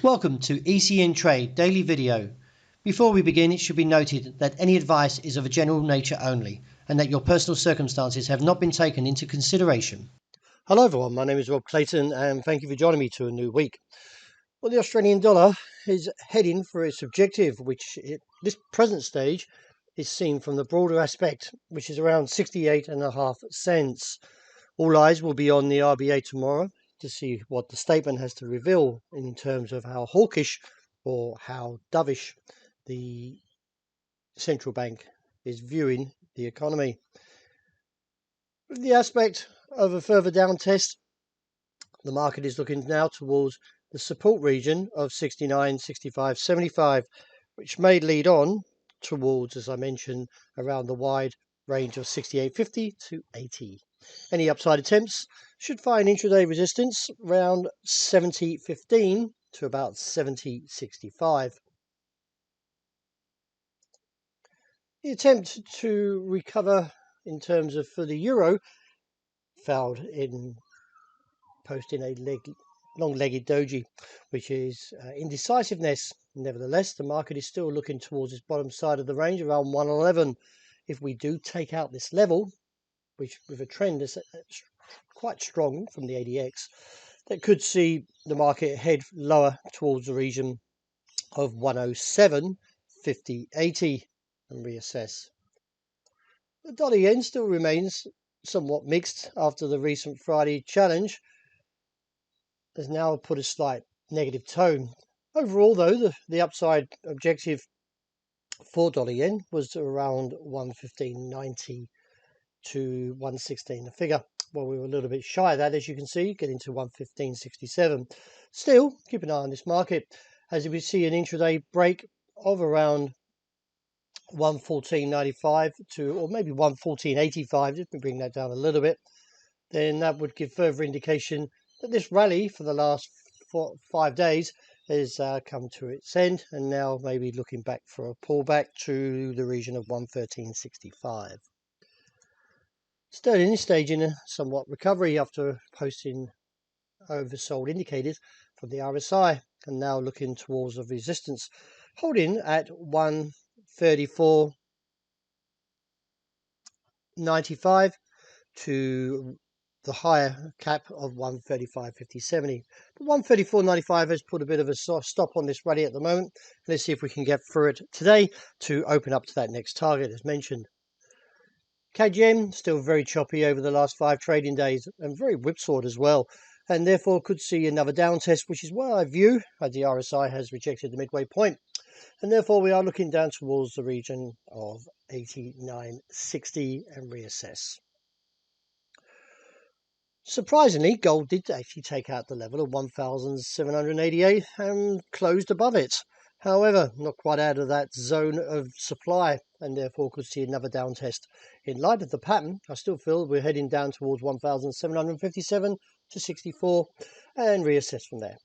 Welcome to ECNTRADE daily video. Before we begin, it should be noted that any advice is of a general nature only and that your personal circumstances have not been taken into consideration. Hello everyone, my name is Rob Clayton and thank you for joining me to a new week. Well, the Australian dollar is heading for its objective, which at this present stage is seen from the broader aspect, which is around 68.5 cents. All eyes will be on the RBA tomorrow to see what the statement has to reveal in terms of how hawkish or how dovish the central bank is viewing the economy. With the aspect of a further down test, the market is looking now towards the support region of 69, 65, 75, which may lead on towards, as I mentioned, around the wide range of 68.50 to 80. Any upside attempts should find intraday resistance around 70.15 to about 70.65. The attempt to recover in terms of for the euro failed in posting a long-legged doji, which is indecisiveness. Nevertheless, the market is still looking towards its bottom side of the range around 111. If we do take out this level, which with a trend that's quite strong from the ADX, that could see the market head lower towards the region of 107, 50, 80 and reassess. The dollar yen still remains somewhat mixed after the recent Friday challenge, has now put a slight negative tone. Overall, though, the upside objective for dollar yen was around 115.90 to 116 a figure. Well, we were a little bit shy of that, as you can see, getting to 115.67. Still, keep an eye on this market, as we see an intraday break of around 114.95 to, or maybe 114.85, just to bring that down a little bit, then that would give further indication that this rally for the last 5 days has come to its end, and now maybe looking back for a pullback to the region of 113.65. Sterling is staging a somewhat recovery after posting oversold indicators from the RSI, and now looking towards the resistance, holding at 134.95 to the higher cap of 135.50-70. But 134.95 has put a bit of a stop on this rally at the moment. Let's see if we can get through it today to open up to that next target as mentioned. KGM still very choppy over the last 5 trading days and very whipsawed as well, and therefore could see another down test, which is where I view as the RSI has rejected the midway point, and therefore we are looking down towards the region of 89.60 and reassess. Surprisingly, gold did actually take out the level of 1,788 and closed above it. However, not quite out of that zone of supply, and therefore could see another down test. In light of the pattern, I still feel we're heading down towards 1,757 to 64 and reassess from there.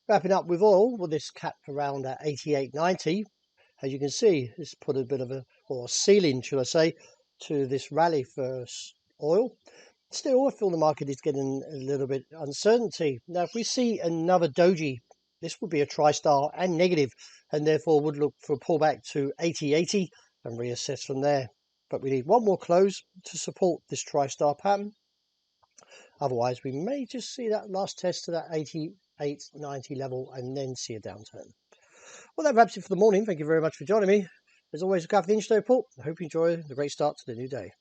Wrapping up with oil, with this cap around at 88.90, as you can see, it's put a bit of a, or ceiling, should I say, to this rally for oil. Still, I feel the market is getting a little bit uncertainty. Now, if we see another doji, this would be a tri-star and negative, and therefore would look for a pullback to 80.80 and reassess from there. But we need one more close to support this tri-star pattern. Otherwise, we may just see that last test to that 88.90 level and then see a downturn. Well, that wraps it for the morning. Thank you very much for joining me. As always, look out for the intraday report. I hope you enjoy the great start to the new day.